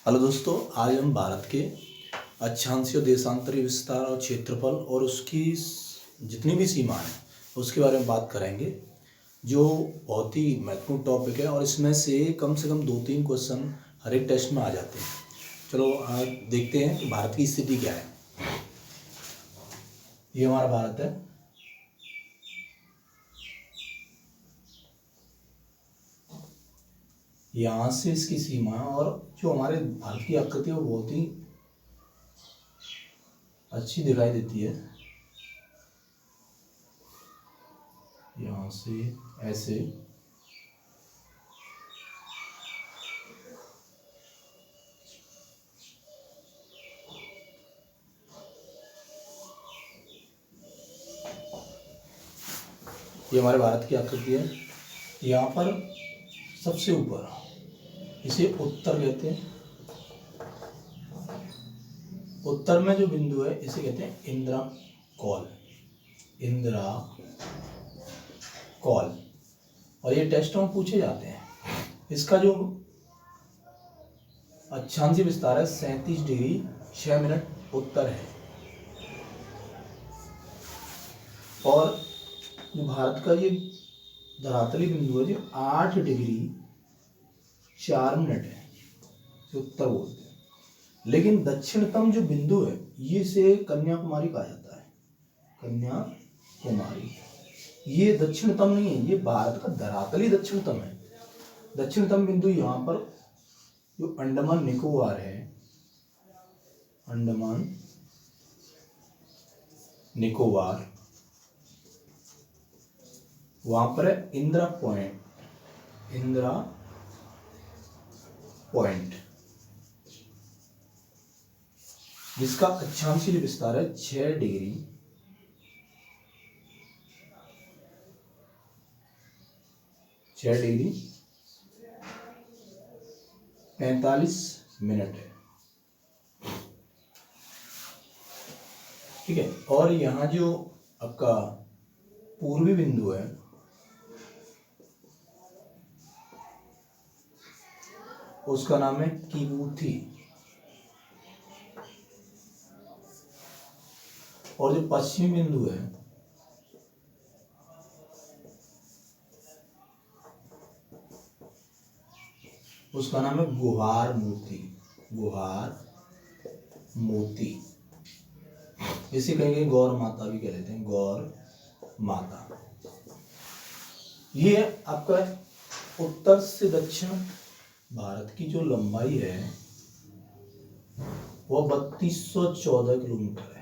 Hello दोस्तों, आज हम भारत के अक्षांशीय देशांतरी विस्तार और क्षेत्रफल और उसकी जितनी भी सीमा है उसके बारे में बात करेंगे, जो बहुत ही महत्वपूर्ण टॉपिक है। और इसमें से कम 2-3 क्वेश्चन हर एक टेस्ट में आ जाते हैं। चलो आज देखते हैं कि भारत की स्थिति क्या है। ये हमारा भारत है। यहाँ से इसकी सीमा और जो हमारे भारत की आकृति है वो बहुत ही अच्छी दिखाई देती है। यहाँ से ऐसे ये हमारे भारत की आकृति है। यहाँ पर सबसे ऊपर इसे उत्तर कहते हैं। उत्तर में जो बिंदु है इसे कहते हैं इंदिरा कॉल। इंदिरा कॉल। और ये टेस्टों में पूछे जाते हैं। इसका जो अक्षांशीय विस्तार है 37 डिग्री 6 मिनट उत्तर है। और जो भारत का ये धरातली बिंदु है जो 8 डिग्री 4 मिनट है, जो उत्तर बोलते हैं। लेकिन दक्षिणतम जो बिंदु है ये से कन्याकुमारी कहा जाता है। कन्याकुमारी ये दक्षिणतम नहीं है, ये भारत का धरातली दक्षिणतम है। दक्षिणतम बिंदु यहाँ पर जो अंडमान निकोबार है, अंडमान निकोबार, वहां पर है इंदिरा पॉइंट। इंदिरा पॉइंट जिसका अक्षांशीय विस्तार है 6 डिग्री 45 मिनट है। ठीक है। और यहाँ जो आपका पूर्वी बिंदु है उसका नाम है किबूथी। और जो पश्चिमी बिंदु है उसका नाम है गुहार मोती। गुहार मोती। इसे कहेंगे गौर माता भी कह लेते हैं, गौर माता। ये आपका उत्तर से दक्षिण भारत की जो लंबाई है वो 3214 किलोमीटर है।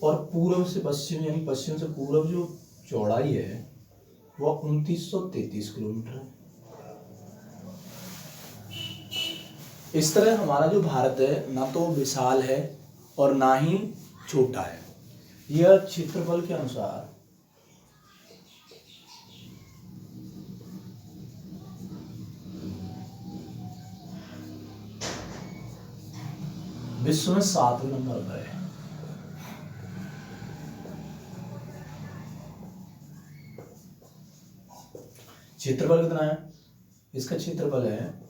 और पूर्व से पश्चिम यानी पश्चिम से पूर्व जो चौड़ाई है वो 2933 किलोमीटर है। इस तरह हमारा जो भारत है ना तो विशाल है और ना ही छोटा है। यह क्षेत्रफल के अनुसार विश्व में 7वें नंबर पर है। क्षेत्रफल कितना है? इसका क्षेत्रफल है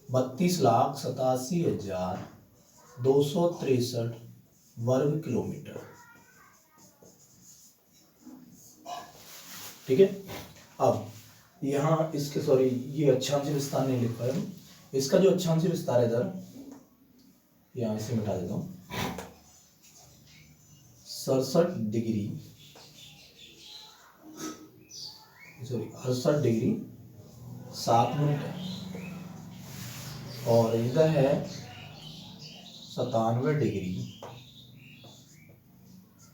32,87,263 वर्ग किलोमीटर। ठीक है। अब यहाँ इसके ये अक्षांशीय विस्तार नहीं लिख पाए हम। इसका जो अक्षांशीय विस्तार है इधर, यहाँ इसे मिटा देता हूँ, 68 डिग्री 7 मिनट है। और इधर है 97 डिग्री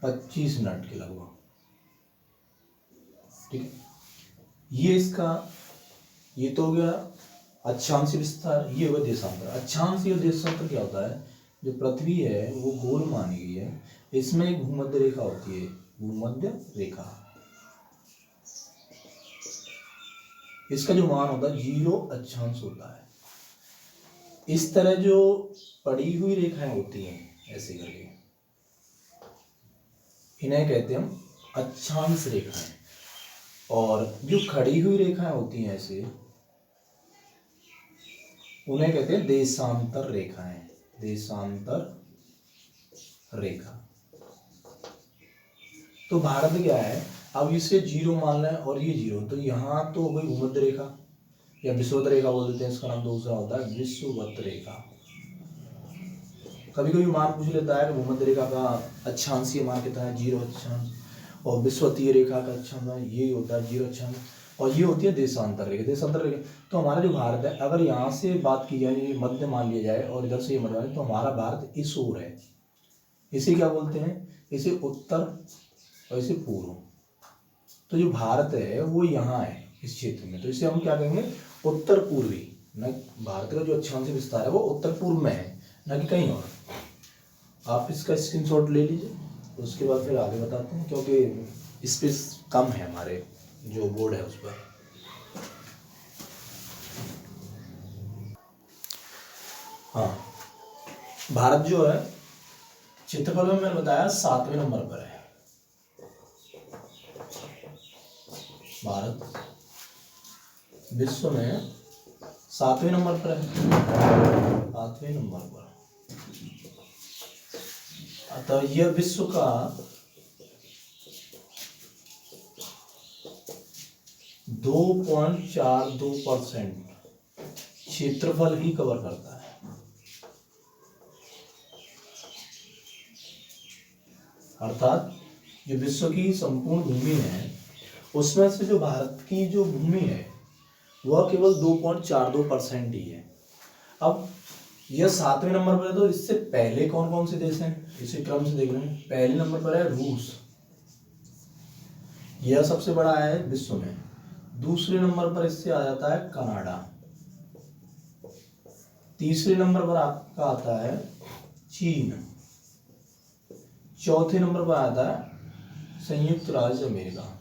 25 मिनट के लगभग। ठीक है। ये तो हो गया अक्षांशीय विस्तार। ये हो गया देशांतर। अक्षांशीय देशांतर क्या होता है? जो पृथ्वी है वो गोल मानी गई है, इसमें एक भूमध्य रेखा होती है, भूमध्य रेखा। इसका जो मान होता है 0 अक्षांश होता है। इस तरह जो पड़ी हुई रेखाएं होती हैं ऐसे करके, इन्हें कहते हैं हम अक्षांश रेखाएं। और जो खड़ी हुई रेखाएं होती हैं ऐसे, उन्हें कहते हैं देशांतर रेखाएं, देशांतर रेखा। तो भारत क्या है, अब इसे 0 मान लें और ये 0, तो यहाँ तो हो गई भूमध्य रेखा या विषुवत रेखा बोल देते हैं, इसका नाम दूसरा होता है विषुवत रेखा। कभी कभी मान पूछ लेता है कि भूमध्य रेखा का अक्षांशीय मान कितना है, 0 अक्षांश, और विषुवतीय रेखा का अक्षांश ये होता है 0 अक्षांश, और ये होती है देशांतर रेखा। देशांतर रेखा तो हमारा जो भारत है, अगर यहाँ से बात की जाए, ये मध्य मान लिया जाए और इधर से ये मध्य मान, तो हमारा भारत इस ओर है। इसे क्या बोलते हैं, इसे उत्तर और इसे पूर्व। तो जो भारत है वो यहाँ है इस क्षेत्र में, तो इसे हम क्या कहेंगे, उत्तर पूर्वी। न भारत का जो अक्षांश विस्तार है वो उत्तर पूर्व में है, न कि कहीं और। आप इसका स्क्रीनशॉट ले लीजिए, उसके बाद फिर आगे बताते हैं, क्योंकि स्पेस कम है हमारे जो बोर्ड है उस पर। हाँ, भारत जो है क्षेत्रफल में मैंने बताया 7वें नंबर पर है। भारत विश्व में 7वें नंबर पर है, 7वें नंबर पर। अतः यह विश्व का 2.42% क्षेत्रफल ही कवर करता है। अर्थात जो विश्व की संपूर्ण भूमि है उसमें से जो भारत की जो भूमि है वह केवल 2.42% ही है। अब यह 7वें नंबर पर है, तो इससे पहले कौन कौन से देश हैं इसी क्रम से देख रहे हैं। पहले नंबर पर है रूस, यह सबसे बड़ा है विश्व में। दूसरे नंबर पर इससे आ जाता है कनाडा। तीसरे नंबर पर आपका आता है चीन। चौथे नंबर पर आता है संयुक्त राज्य अमेरिका।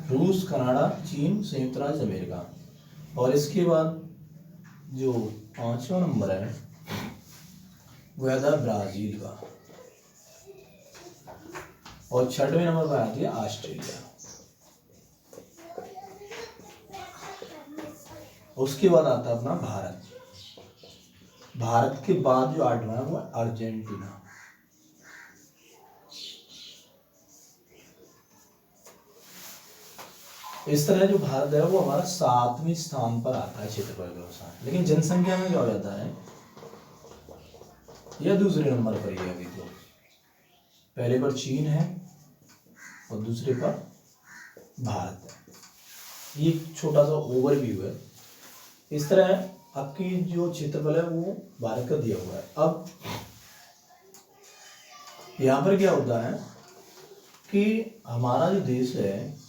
रूस, कनाडा, चीन, संयुक्त राज्य अमेरिका। और इसके बाद जो 5वां नंबर है वह था ब्राजील का, और 6वें नंबर पर आती है ऑस्ट्रेलिया। उसके बाद आता है अपना भारत। भारत के बाद जो 8वां है वो अर्जेंटीना। इस तरह जो भारत है वो हमारा 7वें स्थान पर आता है क्षेत्रफल के अनुसार, लेकिन जनसंख्या में क्या हो जाता है, यह दूसरे नंबर पर ही है अभी। तो पहले पर चीन है और दूसरे पर भारत है। ये छोटा सा ओवरव्यू है। इस तरह आपकी जो क्षेत्रफल है वो भारत का दिया हुआ है। अब यहाँ पर क्या होता है कि हमारा जो देश है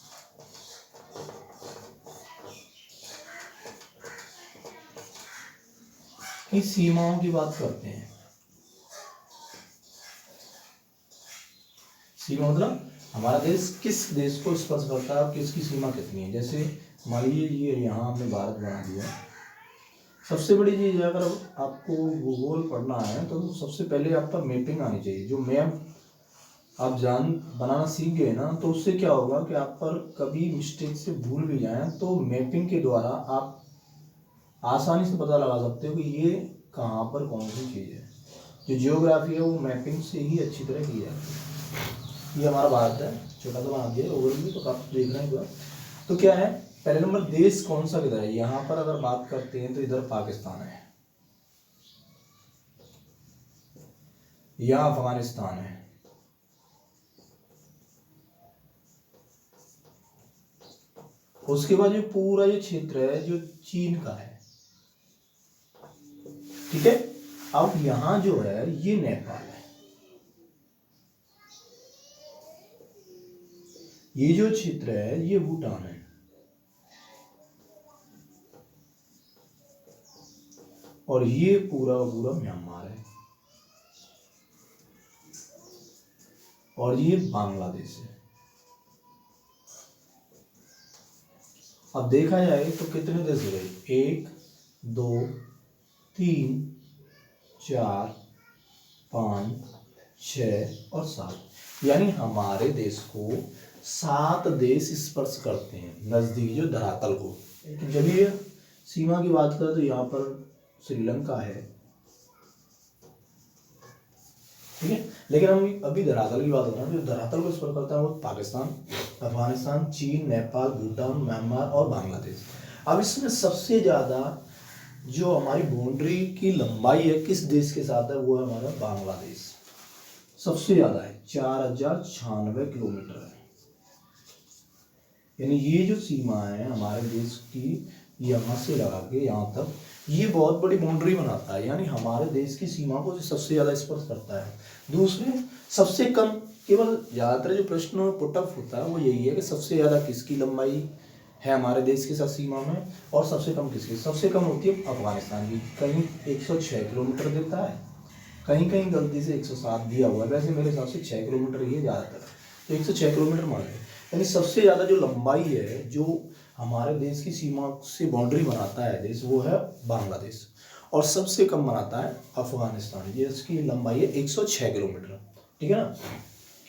की सीमाओं की बात करते हैं। सीमा मतलब हमारा देश किस देश को स्पर्श करता है और किसकी सीमा कितनी है। जैसे मान लीजिए ये यहाँ हमने भारत बना दिया। सबसे बड़ी चीज़ अगर आपको भूगोल पढ़ना है तो सबसे पहले आपका मैपिंग आनी चाहिए। जो मैप आप बनाना सीख गए ना, तो उससे क्या होगा कि आप पर कभी मिस्टेक से भूल भी जाएं तो मैपिंग के द्वारा आप आसानी से पता लगा सकते हो कि ये कहाँ पर कौन सी चीज़ है। जो जियोग्राफी है वो मैपिंग से ही अच्छी तरह की जाती है। ये हमारा भारत है, छोटा सा बना दिया ओवरव्यू, तो आप देख रहे हैं। तो क्या है, पहले नंबर देश कौन सा किधर है। यहाँ पर अगर बात करते हैं तो इधर पाकिस्तान है, यहाँ अफगानिस्तान है, उसके बाद ये पूरा ये क्षेत्र है जो चीन का है, ठीक है। अब यहाँ जो है ये नेपाल है, ये जो क्षेत्र है ये भूटान है, और ये पूरा पूरा म्यांमार है, और ये बांग्लादेश है। अब देखा जाए तो कितने देश हो गए, 1 2 3 4 5 6 और 7, यानी हमारे देश को 7 देश स्पर्श करते हैं नज़दीकी जो धरातल को। लेकिन जब ये सीमा की बात करें तो यहाँ पर श्रीलंका है, ठीक है। लेकिन हम अभी धरातल की बात कर रहे हैं, जो धरातल को स्पर्श करता है वो पाकिस्तान, अफगानिस्तान, चीन, नेपाल, भूटान, म्यांमार और बांग्लादेश। अब इसमें सबसे ज़्यादा जो हमारी बाउंड्री की लंबाई है किस देश के साथ है, वो है हमारा बांग्लादेश। सबसे ज़्यादा है, 4096 किलोमीटर है। यानी ये जो सीमा है हमारे देश की, यहाँ से लगा के यहाँ तक, ये बहुत बड़ी बाउंड्री बनाता है, यानी हमारे देश की सीमा को सबसे ज़्यादा स्पर्श करता है। दूसरे सबसे कम, केवल ज़्यादातर जो प्रश्न पुटअप होता है वो यही है कि सबसे ज़्यादा किसकी लंबाई है हमारे देश के साथ सीमा में, और सबसे कम किसकी। सबसे कम होती है अफगानिस्तान की, कहीं 106 किलोमीटर देता है, कहीं कहीं गलती से 107 दिया हुआ है, वैसे मेरे हिसाब से 6 किलोमीटर ही है ज़्यादातर, तो 106 किलोमीटर मान लें। यानी सबसे ज़्यादा जो लंबाई है जो हमारे देश की सीमा से बाउंड्री बनाता है देश, वो है बांग्लादेश, और सबसे कम बनाता है अफगानिस्तान, ये इसकी लंबाई है 106 किलोमीटर, ठीक है ना।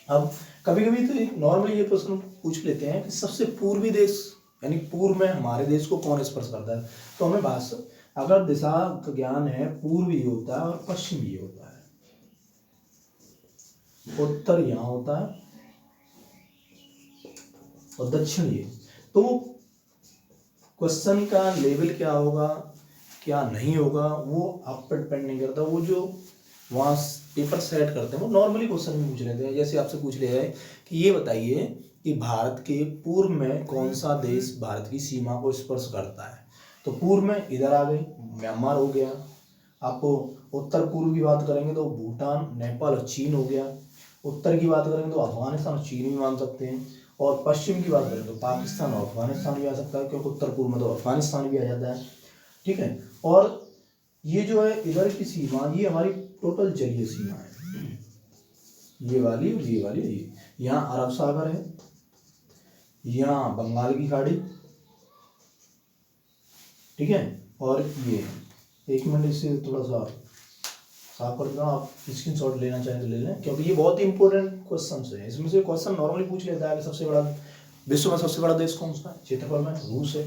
अब कभी कभी तो नॉर्मली ये प्रश्न पूछ लेते हैं कि सबसे पूर्वी देश, यानी पूर्व में हमारे देश को कौन स्पर्श करता है, तो हमें भाषा अगर दिशा का ज्ञान है, पूर्व ये होता है और पश्चिम ये होता है, उत्तर यहाँ होता है और दक्षिण ये। तो क्वेश्चन का लेवल क्या होगा क्या नहीं होगा वो आप पर डिपेंड नहीं करता, वो जो वहाँ पेपर सेट करते हैं वो नॉर्मली क्वेश्चन भी पूछ लेते हैं। जैसे आपसे पूछ लिया है कि ये बताइए कि भारत के पूर्व में कौन सा देश भारत की सीमा को स्पर्श करता है, तो पूर्व में इधर आ गई म्यांमार हो गया, आपको उत्तर पूर्व की बात करेंगे तो भूटान, नेपाल और चीन हो गया, उत्तर की बात करेंगे तो अफगानिस्तान और चीन भी मान सकते हैं, और पश्चिम की बात करें तो पाकिस्तान और अफगानिस्तान भी आ सकता है, क्योंकि उत्तर पूर्व में तो अफगानिस्तान भी आ जाता है, ठीक है। और ये जो है इधर की सीमा, ये हमारी टोटल जलीय सीमा है, ये वाली और ये वाली, ये यहाँ अरब सागर है, यहाँ बंगाल की खाड़ी, ठीक है, और ये एक मिनट इससे थोड़ा सा साफ कर देता हूँ, आप स्क्रीन शॉट लेना चाहें तो ले लें, क्योंकि ये बहुत ही इंपॉर्टेंट क्वेश्चन है। इसमें से क्वेश्चन नॉर्मली पूछ लेता है कि सबसे बड़ा विश्व में सबसे बड़ा देश कौन सा है, क्षेत्रफल में रूस है,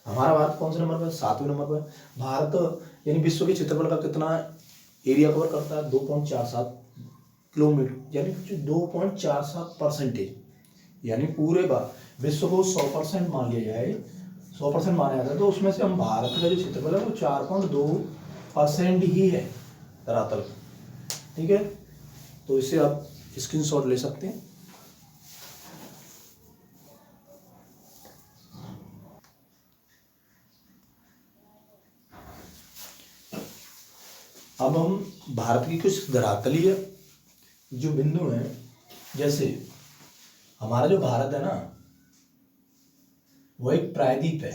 हमारा भारत कौन से नंबर पर, 7वें नंबर पर। भारत यानी विश्व के क्षेत्रफल का कितना एरिया कवर करता है, 2.47 किलोमीटर, यानी 2.47%, यानी पूरे विश्व को 100% मान लिया जाए, 100% माना जाता है, तो उसमें से हम भारत का जो क्षेत्रफल है वो 4.2% ही है धरातल, ठीक है। तो इसे आप स्क्रीनशॉट ले सकते हैं। अब हम भारत की कुछ धरातलीय जो बिंदु हैं, जैसे हमारा जो भारत है ना वो एक प्रायद्वीप है,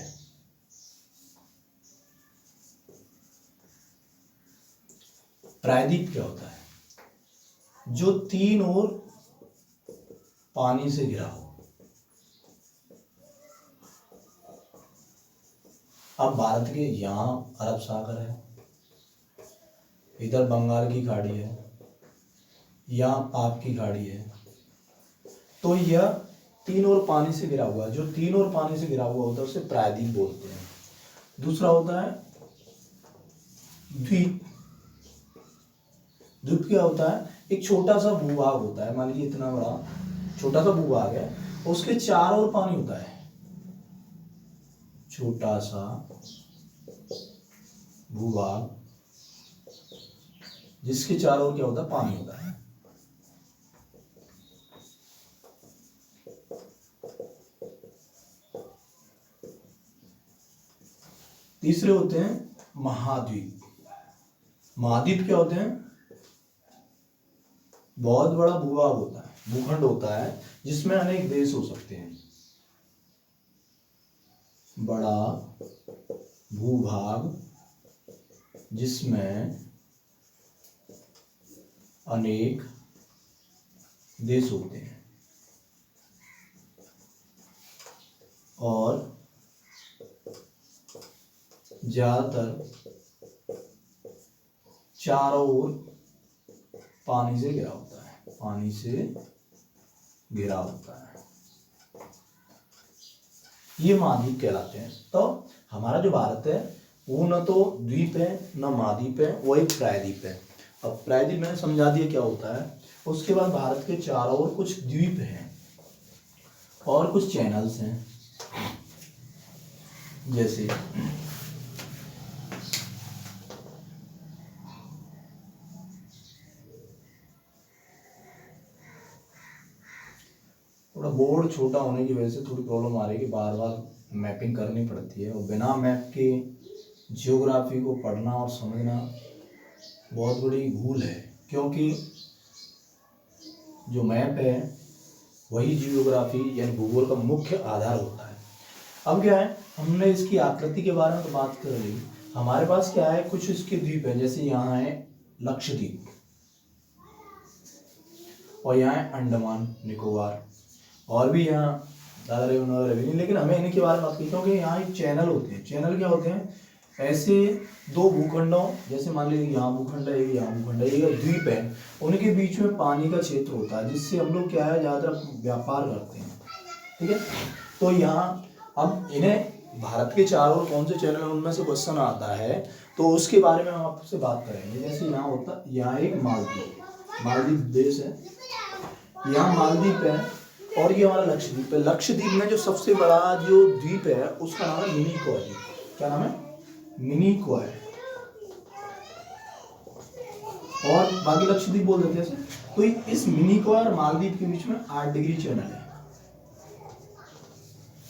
प्रायद्वीप क्या होता है, जो 3 ओर पानी से घिरा हो। अब भारत के यहाँ अरब सागर है, इधर बंगाल की खाड़ी है, यहाँ पाक की खाड़ी है, तो यह 3 ओर पानी से घिरा हुआ है। जो 3 ओर पानी से घिरा हुआ होता है उसे प्रायद्वीप बोलते हैं। दूसरा होता है द्वीप। द्वीप क्या होता है, एक छोटा सा भूभाग होता है, मान लीजिए इतना बड़ा छोटा सा भूभाग है, उसके चारों ओर पानी होता है, छोटा सा भूभाग जिसके चारों ओर क्या होता है, पानी होता है। तीसरे होते हैं महाद्वीप। महाद्वीप क्या होते हैं, बहुत बड़ा भूभाग होता है, भूखंड होता है जिसमें अनेक देश हो सकते हैं। बड़ा भूभाग जिसमें अनेक देश होते हैं, और ज्यादातर चारों ओर पानी से घिरा होता है। पानी से घिरा होता है, ये महाद्वीप कहलाते हैं। तो हमारा जो भारत है वो न तो द्वीप है न महाद्वीप है, वो एक प्रायद्वीप है। अब प्रायद्वीप मैंने समझा दिया क्या होता है। उसके बाद भारत के चारों ओर कुछ द्वीप हैं और कुछ चैनल्स हैं, जैसे थोड़ा बोर्ड छोटा होने की वजह से थोड़ी प्रॉब्लम आ रही है कि बार बार मैपिंग करनी पड़ती है, और बिना मैप के जियोग्राफी को पढ़ना और समझना बहुत बड़ी भूल है, क्योंकि जो मैप है वही जियोग्राफी यानी भूगोल का मुख्य आधार होता है। अब क्या है, हमने इसकी आकृति के बारे में तो बात कर ली। हमारे पास क्या है, कुछ इसके द्वीप है, जैसे यहाँ है लक्षद्वीप और यहाँ है अंडमान निकोबार, और भी यहाँ दादरा नगर हवेली, लेकिन हमें इनके बारे में बात की क्योंकि यहाँ एक चैनल होते हैं। चैनल क्या होते हैं, ऐसे दो भूखंडों, जैसे मान लीजिए यहाँ भूखंड है, यहाँ भूखंड है, ये द्वीप है, उनके बीच में पानी का क्षेत्र होता है, जिससे हम लोग क्या है ज़्यादातर व्यापार करते हैं। ठीक है, तो यहाँ अब इन्हें भारत के चारों कौन से चैनल है उनमें से क्वेश्चन आता है, तो उसके बारे में हम आपसे बात करेंगे। जैसे यहाँ होता, यहाँ एक मालदीव देश है, यहाँ मालदीव है, और ये हमारा लक्षद्वीप है। लक्षद्वीप में जो सबसे बड़ा जो द्वीप है उसका नाम है मिनिकॉय। क्या नाम है, मिनिकॉय, और बाकी लक्षद्वीप बोल देते हैं। तो इस मिनिकॉय और मालदीव के बीच में 8 डिग्री चैनल है।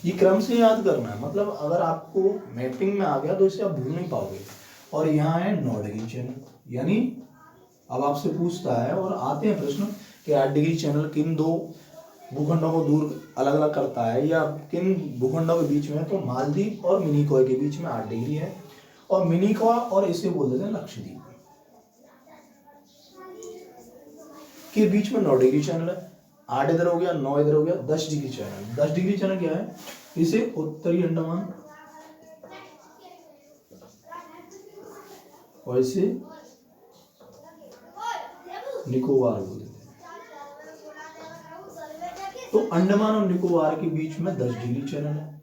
ये क्रम से याद करना है, मतलब अगर आपको मैपिंग में आ गया तो इसे आप भूल नहीं पाओगे। और यहाँ है 9 डिग्री चैनल, यानी अब आपसे पूछता है और आते हैं प्रश्न कि 8 डिग्री चैनल किन दो भूखंडों को दूर अलग अलग करता है, या किन भूखंडों के बीच में है, तो मालदीव और मिनिकॉय के बीच में 8 डिग्री है, और मिनिकॉय और इसे बोल देते हैं लक्षद्वीप के बीच में 9 डिग्री चैनल है। 8 इधर हो गया, 9 इधर हो गया, 10 डिग्री चैनल। 10 डिग्री चैनल क्या है, इसे उत्तरी अंडमान और इसे निकोबार बोल देते हैं। तो अंडमान और निकोबार के बीच में 10 डिग्री चैनल है।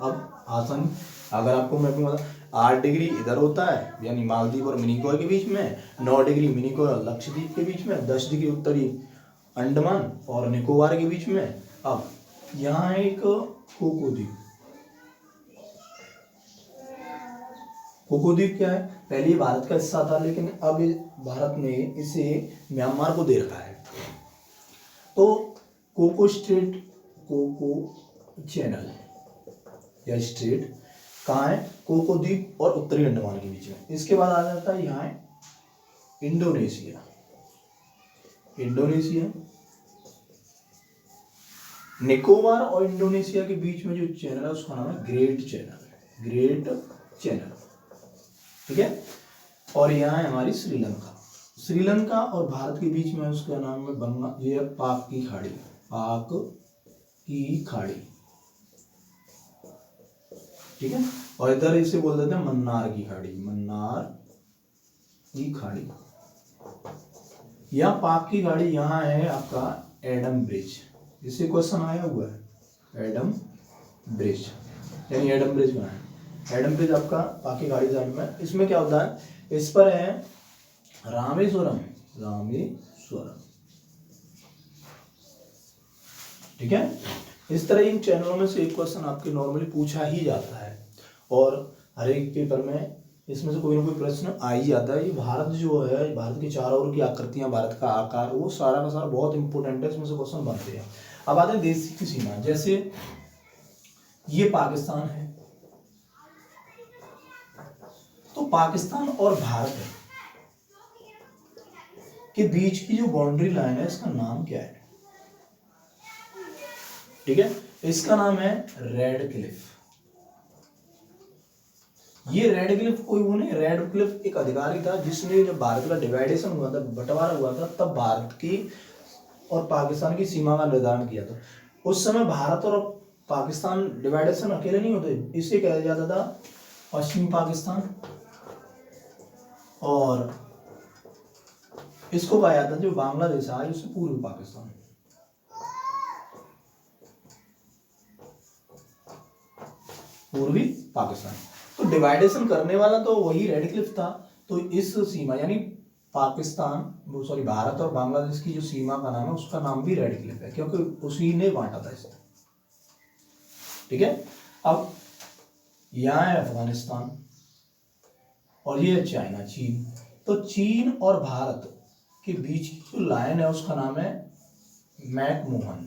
अब आसानी, अगर आपको मैं कहूँगा 8 डिग्री इधर होता है यानी मालदीव और मिनिकॉय के बीच में, 9 डिग्री मिनिकॉय और लक्षद्वीप के बीच में, 10 डिग्री उत्तरी अंडमान और निकोबार के बीच में। अब यहाँ एक कोको द्वीप। कोको द्वीप क्या है, पहले भारत का हिस्सा था, लेकिन अब भारत ने इसे म्यांमार को दे रखा है। तो कोको स्ट्रेट, कोको चैनल या स्ट्रेट कहाँ है, कोको द्वीप और उत्तरी अंडमान के बीच में। इसके बाद आ जाता है यहाँ इंडोनेशिया। निकोबार और इंडोनेशिया के बीच में जो चैनल है उसका नाम है ग्रेट चैनल। ठीक है, और यहाँ है हमारी श्रीलंका और भारत के बीच में उसका नाम है बंगाल, ये पाक की खाड़ी। ठीक है, और इधर इसे बोल देते हैं मन्नार की खाड़ी। यहाँ पाक की खाड़ी, यहाँ है आपका एडम ब्रिज, इसे क्वेश्चन आया हुआ है, एडम ब्रिज कहाँ है, एडम ब्रिज आपका पाक की खाड़ी साइड में। इसमें क्या होता है, इस पर है रामेश्वरम। ठीक है, इस तरह इन चैनलों में से एक क्वेश्चन आपके नॉर्मली पूछा ही जाता है, और हर एक पेपर में इसमें से कोई ना कोई प्रश्न आ ही जाता है। ये भारत जो है, भारत के चारों ओर की आकृतियां, भारत का आकार, वो सारा का सारा बहुत इंपॉर्टेंट है, इसमें से क्वेश्चन बनते हैं। अब आते हैं देश की सीमा, जैसे ये पाकिस्तान है, तो पाकिस्तान और भारत के बीच की जो बाउंड्री लाइन है इसका नाम क्या है। ठीक है, इसका नाम है रेड क्लिफ। ये रेड क्लिफ कोई वो नहीं, रेड क्लिफ एक अधिकारी था जिसने जब भारत का डिवाइडेशन हुआ था, बंटवारा हुआ था, तब भारत की और पाकिस्तान की सीमा का निर्धारण किया था। उस समय भारत और पाकिस्तान डिवाइडेशन अकेले नहीं होते, इसे कहा जाता था पश्चिमी पाकिस्तान और इसको कहा जाता है जो बांग्लादेश है उससे पूर्वी पाकिस्तान, पूर्वी पाकिस्तान। तो डिवाइडेशन करने वाला तो वही रेडक्लिफ था। तो इस सीमा यानी पाकिस्तान वो सॉरी भारत और बांग्लादेश की जो सीमा का नाम है उसका नाम भी रेडक्लिफ है, क्योंकि उसी ने बांटा था इसे। ठीक है, अब यहाँ है अफगानिस्तान और ये है चाइना, चीन। तो चीन और भारत के बीच की जो लाइन है उसका नाम है मैकमोहन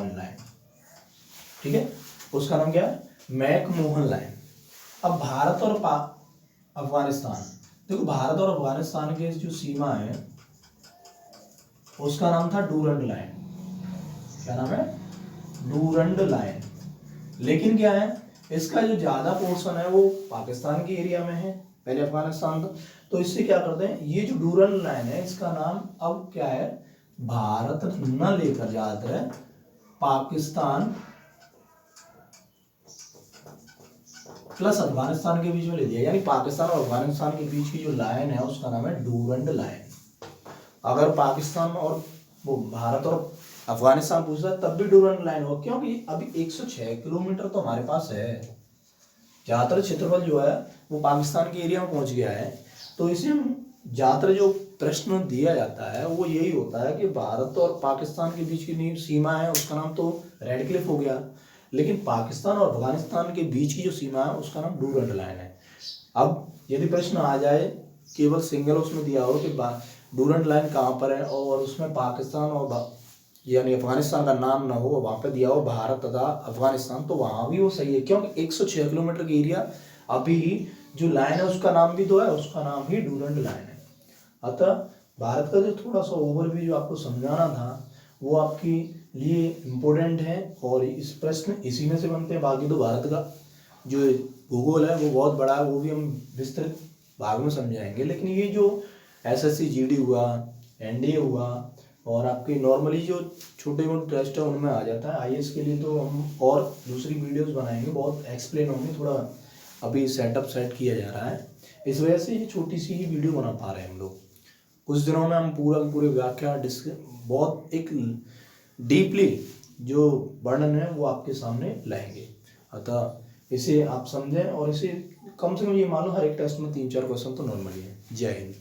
लाइन। ठीक है, उसका नाम क्या है? McMahon line. अब भारत और अफगानिस्तान, देखो भारत और अफगानिस्तान के जो सीमा है उसका नाम था डूरंड लाइन। क्या नाम है? Durand line. लेकिन क्या है, इसका जो ज्यादा पोर्शन है वो पाकिस्तान के एरिया में है, पहले अफगानिस्तान था। तो इससे क्या करते हैं, ये जो डूरंड लाइन है इसका नाम अब क्या है, भारत न लेकर ज्यादातर है पाकिस्तान प्लस अफगानिस्तान के बीच में ले दिया, यानी पाकिस्तान और अफगानिस्तान के बीच की जो लाइन है उसका नाम है डूरंड लाइन। अगर पाकिस्तान और वो भारत और अफगानिस्तान पूछता है तब भी डूरंड लाइन हो, क्योंकि अभी 106 किलोमीटर तो हमारे पास है, ज्यादातर क्षेत्रफल जो है वो पाकिस्तान के एरिया में पहुंच गया है। तो इसे हम ज्यादातर जो प्रश्न दिया जाता है वो यही होता है कि भारत और पाकिस्तान के बीच की सीमा है उसका नाम तो रेडक्लिफ हो गया, लेकिन पाकिस्तान और अफगानिस्तान के बीच की जो सीमा है उसका नाम डूरंड लाइन है। अब यदि प्रश्न आ जाए केवल सिंगल उसमें दिया हो कि डूरंड लाइन कहाँ पर है और उसमें पाकिस्तान और यानी अफगानिस्तान का नाम ना हो, वहाँ पे दिया हो भारत तथा अफगानिस्तान, तो वहाँ भी वो सही है, क्योंकि 106 किलोमीटर की एरिया अभी जो लाइन है उसका नाम भी तो है, उसका नाम ही डूरंड लाइन है। अतः भारत का जो थोड़ा सा ओवरव्यू जो आपको समझाना था वो आपके लिए इम्पोर्टेंट है और इस प्रश्न इसी में से बनते हैं। बाकी तो भारत का जो भूगोल है वो बहुत बड़ा है, वो भी हम विस्तृत भाग में समझाएंगे। लेकिन ये जो SSC GD हुआ, NDA हुआ और आपके नॉर्मली जो छोटे मोटे टेस्ट है उनमें आ जाता है। IAS के लिए तो हम और दूसरी वीडियोस बनाएंगे, बहुत एक्सप्लेन होंगे, थोड़ा अभी सेटअप सेट किया जा रहा है, इस वजह से ये छोटी सी ही वीडियो बना पा रहे हैं हम लोग। कुछ दिनों में हम पूरे व्याख्या बहुत एक डीपली जो वर्णन है वो आपके सामने लाएंगे। अतः इसे आप समझें और इसे कम से कम ये मान लो हर एक टेस्ट में 3-4 क्वेश्चन तो नॉर्मली है। जय हिंद।